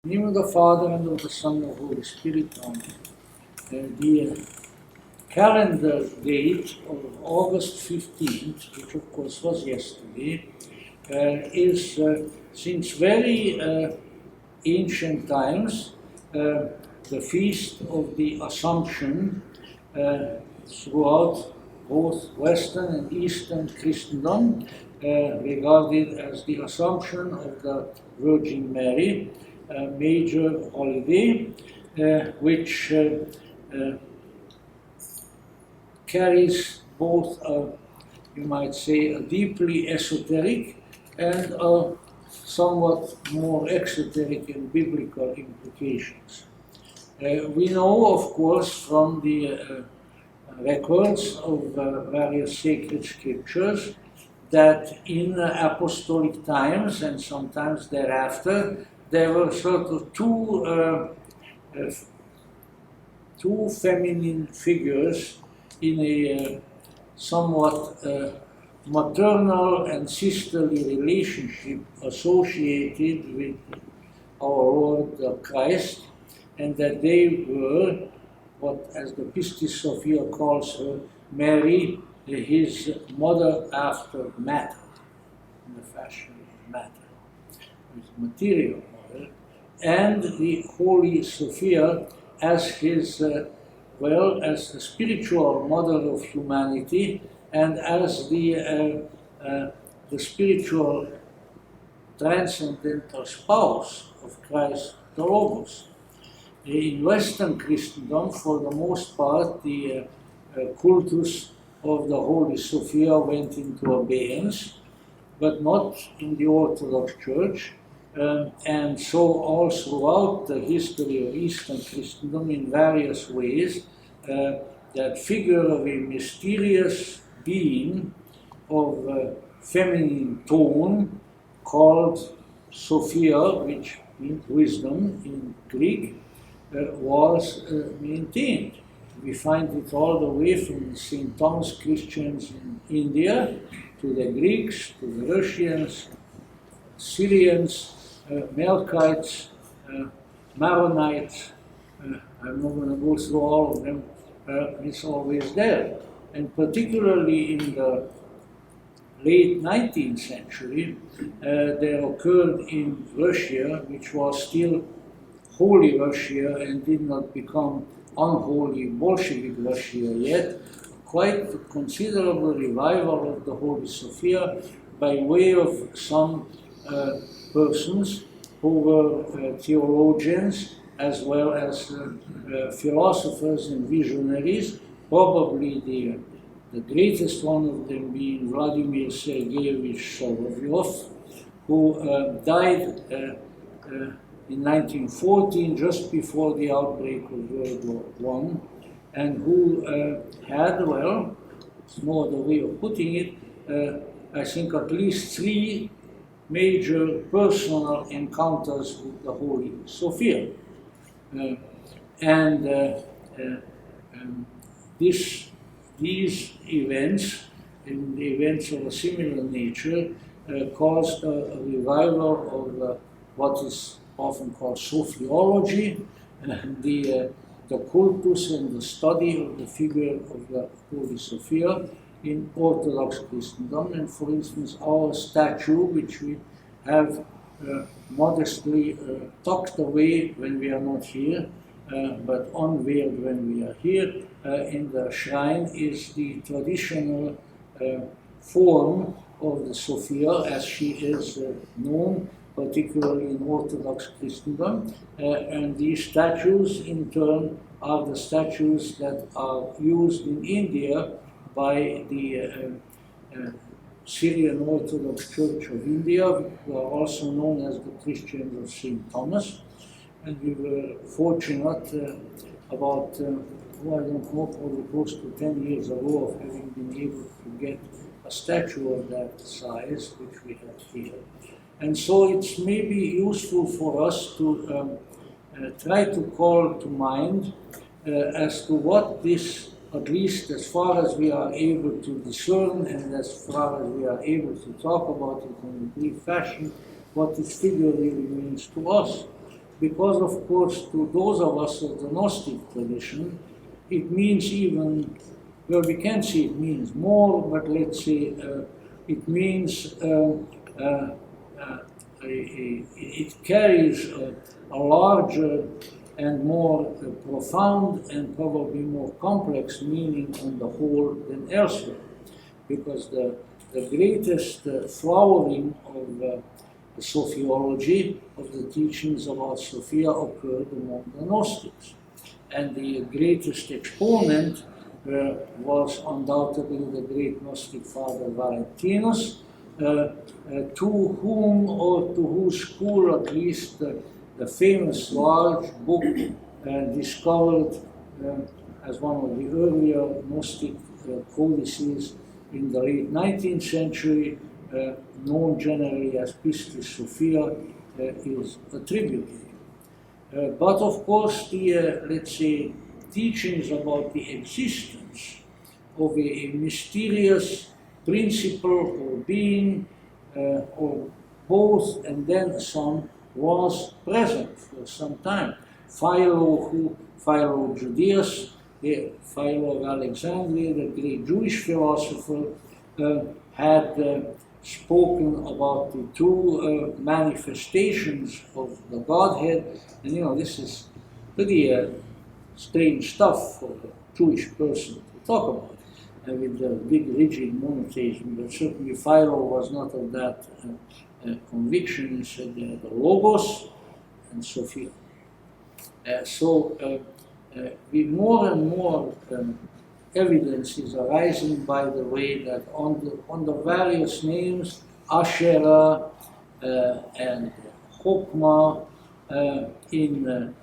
In the name of the Father, and of the Son, and of the Holy Spirit, Amen. The calendar date of August 15th, which of course was yesterday, is since very ancient times the feast of the Assumption throughout both Western and Eastern Christendom, regarded as the Assumption of the Virgin Mary, a major holiday, which carries both you might say, a deeply esoteric and a somewhat more exoteric and biblical implications. We know, of course, from the records of various sacred scriptures that in apostolic times and sometimes thereafter, there were sort of two feminine figures in a somewhat maternal and sisterly relationship associated with our Lord Christ, and that they were what, as the Pistis Sophia calls her, Mary, his mother after matter, in the fashion of matter, his material mother, and the Holy Sophia as his, as the spiritual mother of humanity and as the spiritual transcendental spouse of Christ the Logos. In Western Christendom, for the most part, the cultus of the Holy Sophia went into abeyance, but not in the Orthodox Church. And so all throughout the history of Eastern Christendom, in various ways, that figure of a mysterious being of feminine tone called Sophia, which means wisdom in Greek, was maintained. We find it all the way from St. Thomas Christians in India to the Greeks, to the Russians, Syrians, Melkites, Maronites. I'm not going to go through all of them. It's always there. And particularly in the late 19th century, there occurred in Russia, which was still Holy Russia and did not become unholy Bolshevik Russia yet, quite a considerable revival of the Holy Sophia by way of some persons who were theologians as well as philosophers and visionaries, probably the greatest one of them being Vladimir Sergeyevich Solovyov, who died in 1914, just before the outbreak of World War I, and who had, well, it's no other way of putting it, I think at least 3 major personal encounters with the Holy Sophia. These events, and the events of a similar nature, caused a revival of what is often called sophiology, the cultus and the study of the figure of the Holy Sophia in Orthodox Christendom. And for instance, our statue, which we have modestly tucked away when we are not here, but unveiled when we are here, in the shrine is the traditional form of the Sophia as she is known, particularly in Orthodox Christendom, and these statues in turn are the statues that are used in India by the Syrian Orthodox Church of India, who are also known as the Christians of St. Thomas. And we were fortunate about, I don't know, probably close to 10 years ago of having been able to get a statue of that size, which we have here. And so it's maybe useful for us to try to call to mind as to what this, at least as far as we are able to discern and as far as we are able to talk about it in a brief fashion, what this figure really means to us. because, of course, to those of us of the Gnostic tradition, it means even, well, we can't say it means more, but let's say it means it carries a larger and more profound and probably more complex meaning on the whole than elsewhere, because the greatest flowering of the sophiology of the teachings about Sophia occurred among the Gnostics. And the greatest exponent was undoubtedly the great Gnostic father Valentinus, to whom or to whose school at least the famous large book discovered as one of the earlier Gnostic codices in the late 19th century, known generally as Pistis Sophia, is attributed. But of course, the, let's say, teachings about the existence of a mysterious principle or being, or both and then some, was present for some time. Philo Judaeus, Philo of Alexandria, the great Jewish philosopher, had spoken about the two manifestations of the Godhead, and you know, this is pretty strange stuff for a Jewish person to talk about, with the big rigid monotheism, but certainly Philo was not of that conviction. He said the Logos and Sophia. With more and more evidence is arising, by the way, that on the various names, Asherah and Chokmah, in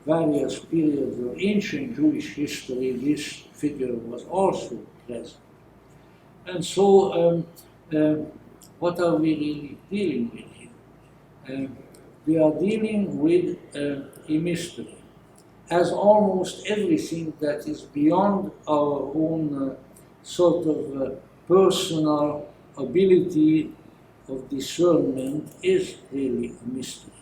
various periods of ancient Jewish history, this figure was also present. And so, what are we really dealing with here? We are dealing with a mystery, as almost everything that is beyond our own sort of personal ability of discernment is really a mystery.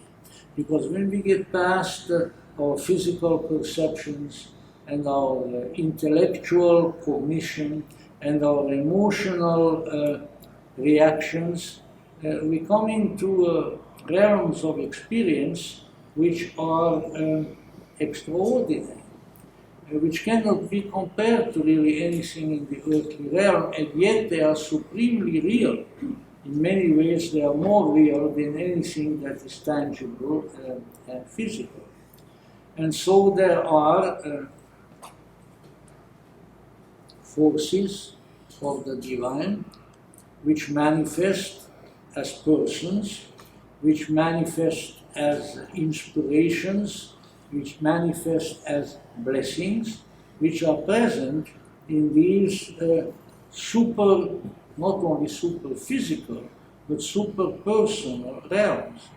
Because when we get past our physical perceptions and our intellectual cognition and our emotional reactions, we come into realms of experience which are extraordinary, which cannot be compared to really anything in the earthly realm, and yet they are supremely real. In many ways, they are more real than anything that is tangible and physical. And so there are forces of the divine which manifest as persons, which manifest as inspirations, which manifest as blessings, which are present in these not only super physical, but super personal realms.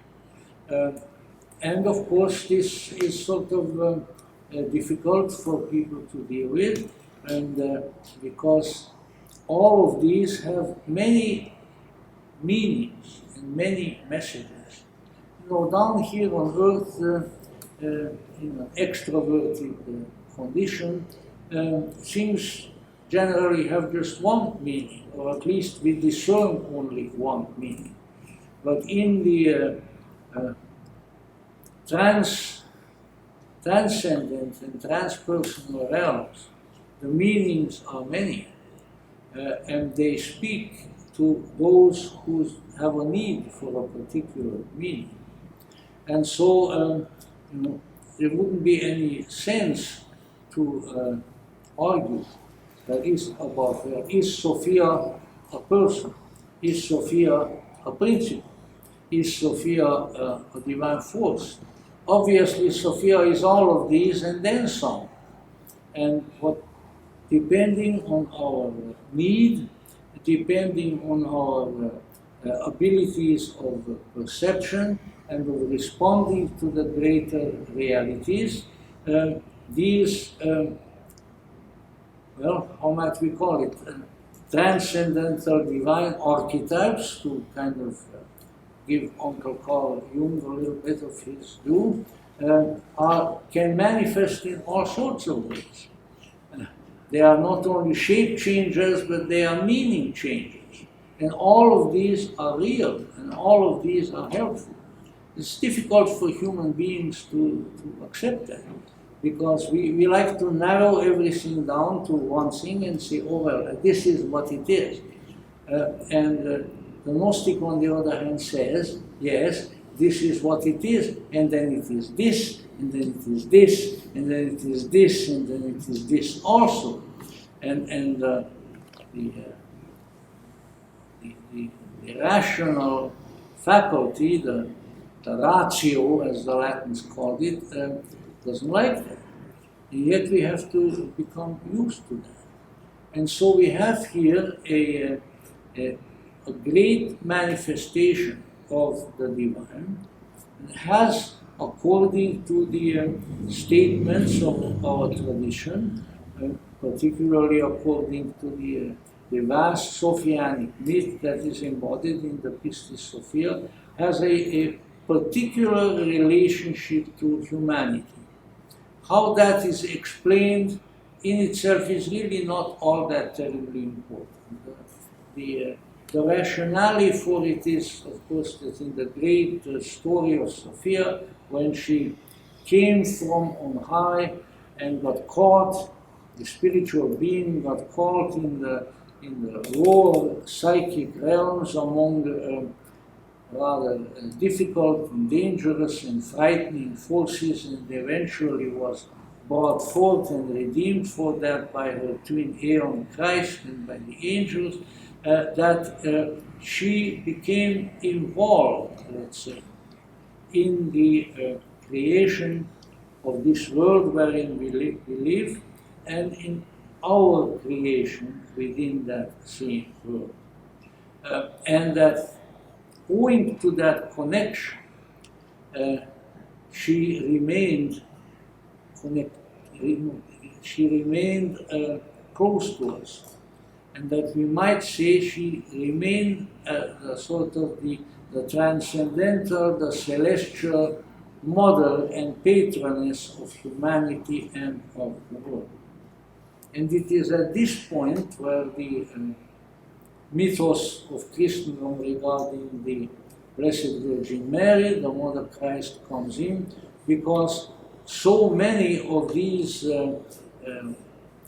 And of course, this is sort of difficult for people to deal with, and because all of these have many meanings and many messages. You know, down here on earth, in an extroverted condition, things generally have just one meaning, or at least we discern only one meaning. But in the transcendent and transpersonal realms, the meanings are many, and they speak to those who have a need for a particular meaning. And so, you know, there wouldn't be any sense to argue that is Sophia a person? Is Sophia a principle? Is Sophia a divine force? Obviously, Sophia is all of these and then some. And depending on our need, depending on our abilities of perception and of responding to the greater realities, these, well, how might we call it, transcendental divine archetypes, to kind of give Uncle Carl Jung a little bit of his due, can manifest in all sorts of ways. They are not only shape changers, but they are meaning changers. And all of these are real, and all of these are helpful. It's difficult for human beings to accept that, because we like to narrow everything down to one thing and say, oh well, this is what it is. The Gnostic, on the other hand, says, yes, this is what it is, and then it is this, and then it is this, and then it is this, and then it is this also. And the rational faculty, the ratio, as the Latins called it, doesn't like that. And yet we have to become used to that. And so we have here a great manifestation of the divine. It has, according to the statements of our tradition, particularly according to the vast Sophianic myth that is embodied in the Pistis Sophia, has a particular relationship to humanity. How that is explained in itself is really not all that terribly important. The rationale for it is, of course, that in the great story of Sophia, when she came from on high and got caught, the spiritual being got caught in the lower psychic realms among rather difficult and dangerous and frightening forces, and eventually was brought forth and redeemed for that by her twin Aeon Christ and by the angels, that she became involved, let's say, in the creation of this world wherein we live, and in our creation within that same world. And that owing to that connection, she remained close to us. And that we might say she remained sort of the transcendental, the celestial mother and patroness of humanity and of the world. And it is at this point where the mythos of Christendom regarding the Blessed Virgin Mary, the Mother Christ, comes in, because so many of these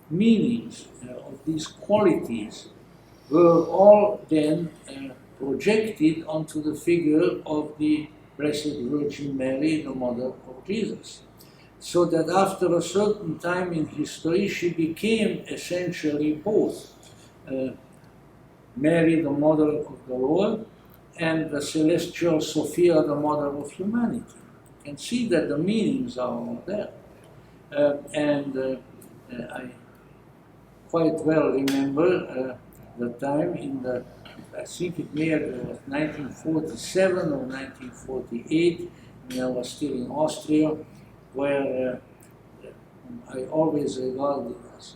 meanings, of these qualities, were all then projected onto the figure of the Blessed Virgin Mary, the Mother of Jesus. So that after a certain time in history, she became essentially both Mary, the Mother of the Lord, and the celestial Sophia, the Mother of humanity. You can see that the meanings are all there. I quite well remember the time in the, I think it may have been 1947 or 1948, when I was still in Austria, where I always regarded as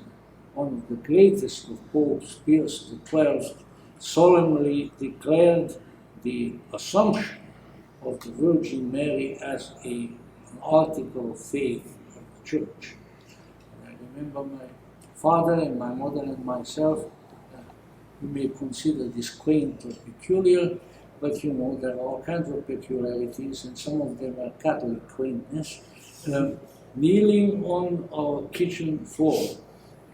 one of the greatest of popes, Pius XII, solemnly declared the assumption of the Virgin Mary as an article of faith of the Church. And I remember my father and my mother and myself, you may consider this quaint or peculiar, but you know, there are all kinds of peculiarities, and some of them are Catholic quaintness. Kneeling on our kitchen floor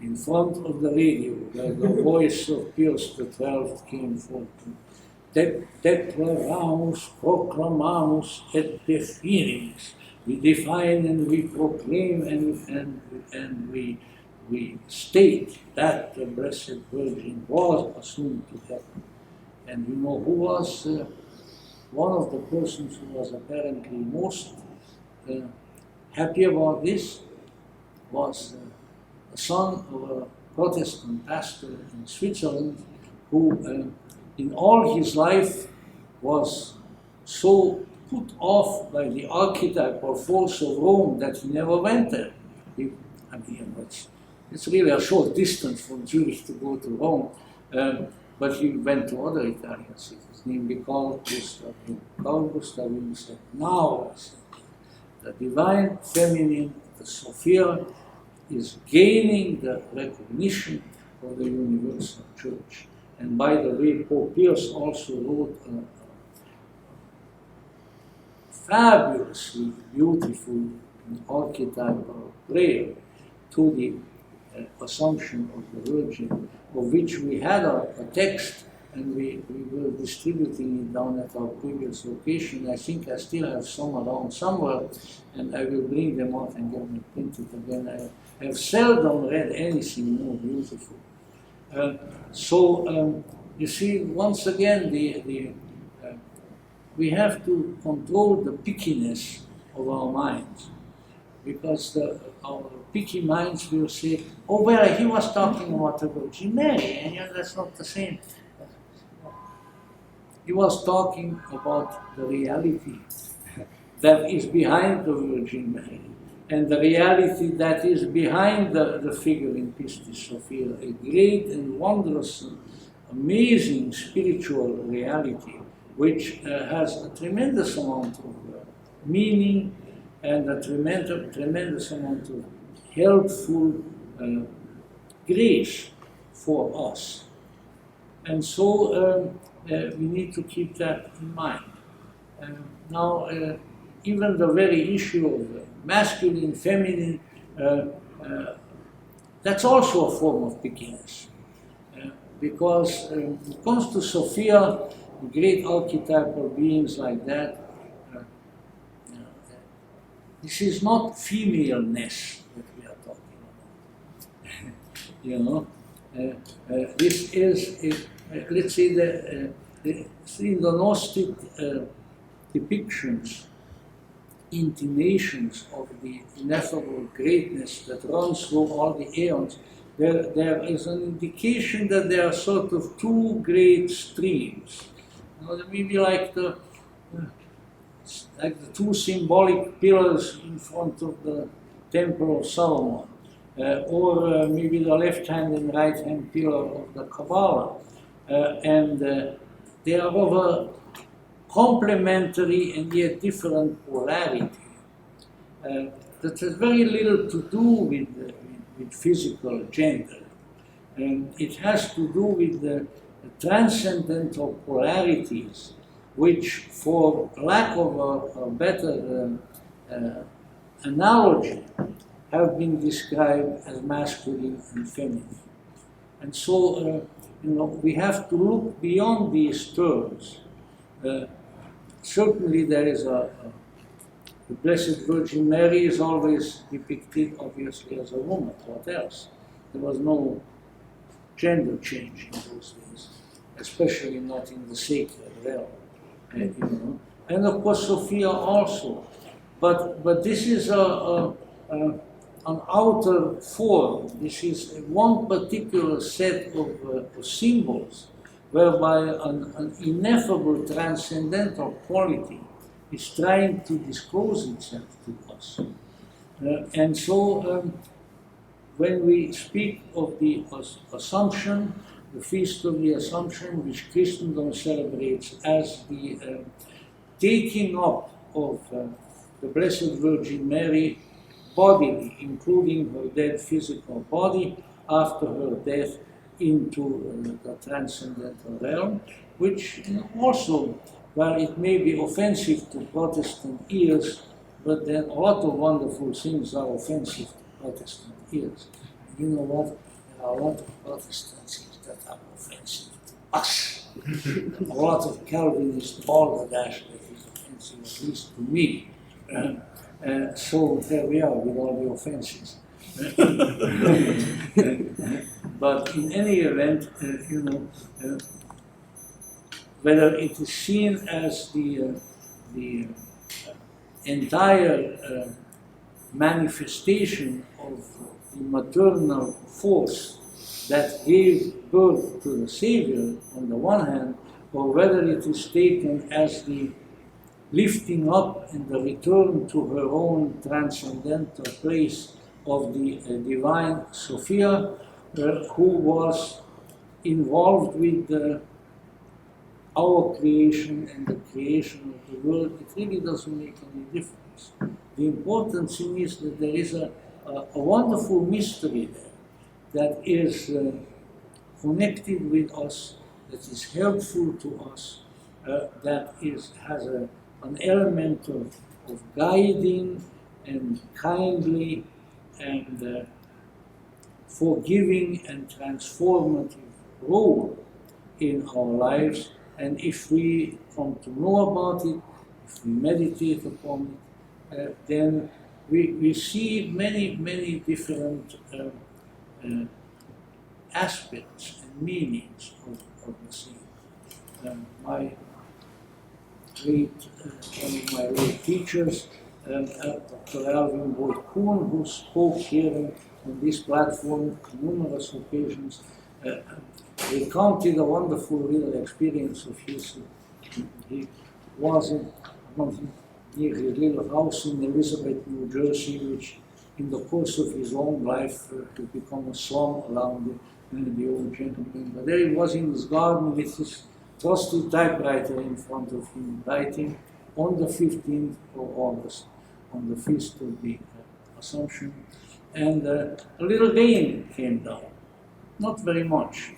in front of the radio, where the voice of Pius XII came forth. Declaramus, proclamamus et definimus. We define and we proclaim and we state that the Blessed Virgin was assumed to heaven. And you know who was one of the persons who was apparently most happy about this was the son of a Protestant pastor in Switzerland who in all his life was so put off by the archetypal force of Rome that he never went there. It's really a short distance from Zurich to go to Rome, but he went to other Italian cities, namely Carl Gustav. Carl Gustav said, now, the divine feminine, the Sophia, is gaining the recognition of the universal church. And by the way, Pope Pius also wrote a fabulously beautiful archetypal prayer to the Assumption of the Virgin, of which we had a text, and we were distributing it down at our previous location. I think I still have some around somewhere, and I will bring them out and get them printed again. I have seldom read anything more beautiful. You see, once again, we have to control the pickiness of our minds, because our picky minds will say, oh, well, he was talking about the Virgin Mary, and that's not the same. He was talking about the reality that is behind the Virgin Mary, and the reality that is behind the figure in Pistis Sophia, a great and wondrous, amazing spiritual reality, which has a tremendous amount of meaning and a tremendous amount of helpful grace for us. And so we need to keep that in mind. Now, even the very issue of masculine, feminine, that's also a form of pickiness. Because when it comes to Sophia, great archetypal beings like that, this is not femaleness that we are talking about. This is, let's say, in the Gnostic depictions, intimations of the ineffable greatness that runs through all the aeons, there is an indication that there are sort of two great streams. Maybe like the two symbolic pillars in front of the Temple of Solomon, or maybe the left-hand and right-hand pillar of the Kabbalah. And they are of a complementary and yet different polarity that has very little to do with physical gender. And it has to do with the transcendental polarities, which, for lack of a better analogy, have been described as masculine and feminine. And so, we have to look beyond these terms. Certainly there is the Blessed Virgin Mary is always depicted, obviously, as a woman. What else? There was no gender change in those days, especially not in the sacred realm. And of course Sophia also, but this is an outer form. This is one particular set of symbols, whereby an ineffable transcendental quality is trying to disclose itself to us. And so when we speak of the Assumption, the Feast of the Assumption, which Christendom celebrates as the taking up of the Blessed Virgin Mary bodily, including her dead physical body, after her death into the transcendental realm, which also, while it may be offensive to Protestant ears, but then a lot of wonderful things are offensive to Protestant ears. You know what? There are a lot of Protestant things that are offensive to us. A lot of Calvinist balderdash that is offensive, at least to me. So there we are with all the offenses. But in any event, whether it is seen as the entire manifestation of the maternal force that gave birth to the Savior on the one hand, or whether it is taken as the lifting up and the return to her own transcendental place of the divine Sophia, who was involved with our creation and the creation of the world, it really doesn't make any difference. The important thing is that there is a wonderful mystery there that is connected with us, that is helpful to us, that has an element of guiding and kindly and forgiving and transformative role in our lives. And if we come to know about it, if we meditate upon it, then we see many different aspects and meanings of the thing. My great, one of my great teachers, Dr. Alvin Boyd Kuhn, who spoke here on this platform on numerous occasions, recounted a wonderful little experience of his. He was near his little house in Elizabeth, New Jersey, which in the course of his long life had become a slum around the old gentleman. But there he was in his garden with his trusty typewriter in front of him, writing on the 15th of August, on the feast of the Assumption. And a little rain came down, not very much,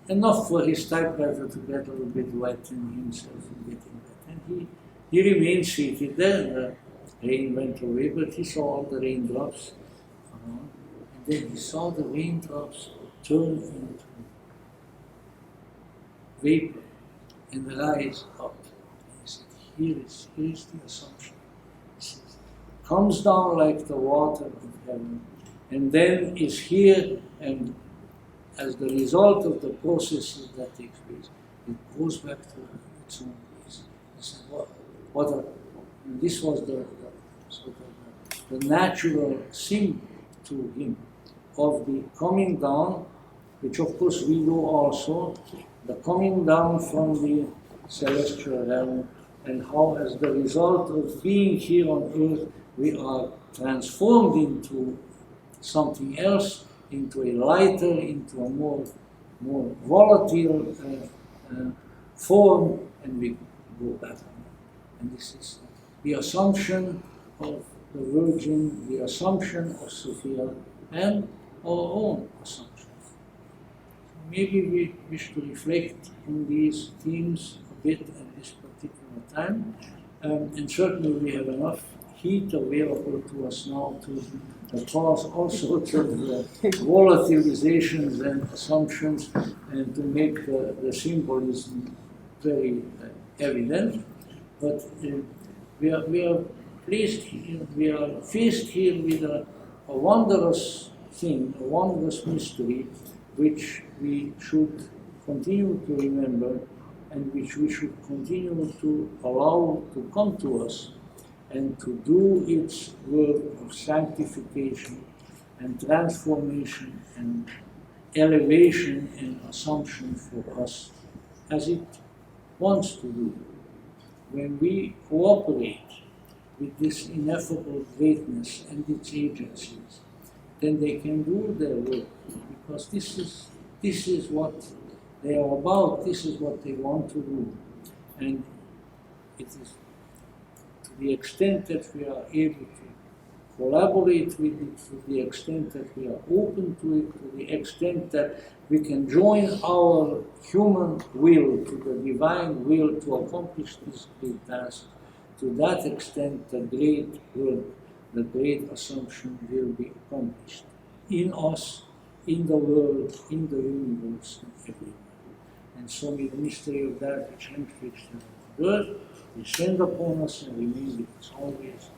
enough for his typewriter to get a little bit wet and himself getting wet. And he remained seated there. The rain went away, but he saw all the raindrops. And then he saw the raindrops turn into vapor and rise up. And he said, here is the Assumption. He says, comes down like the water of heaven, and then is here, and as the result of the processes that take place, it goes back to its own place. He said, this was the natural symbol to him of the coming down, which of course we do also, the coming down from the celestial realm, and how as the result of being here on earth, we are transformed into something else, into a lighter, into a more volatile form, and we go back. And this is the Assumption of the Virgin, the Assumption of Sophia, and our own Assumption. Maybe we wish to reflect on these themes a bit at this particular time, and certainly we have enough heat available to us now to cause all sorts of volatilizations and assumptions, and to make the symbolism very evident. But we are placed here, we are faced here with a wondrous thing, a wondrous mystery, which we should continue to remember, and which we should continue to allow to come to us, and to do its work of sanctification and transformation and elevation and assumption for us, as it wants to do. When we cooperate with this ineffable greatness and its agencies, then they can do their work, because this is what they are about, this is what they want to do. And it is to the extent that we are able to collaborate with it, to the extent that we are open to it, to the extent that we can join our human will to the divine will to accomplish this great task, to that extent the great work, the great Assumption will be accomplished in us, in the world, in the universe, and everywhere. And so may the mystery of that which hangs fixed on earth descend upon us and remain with us always.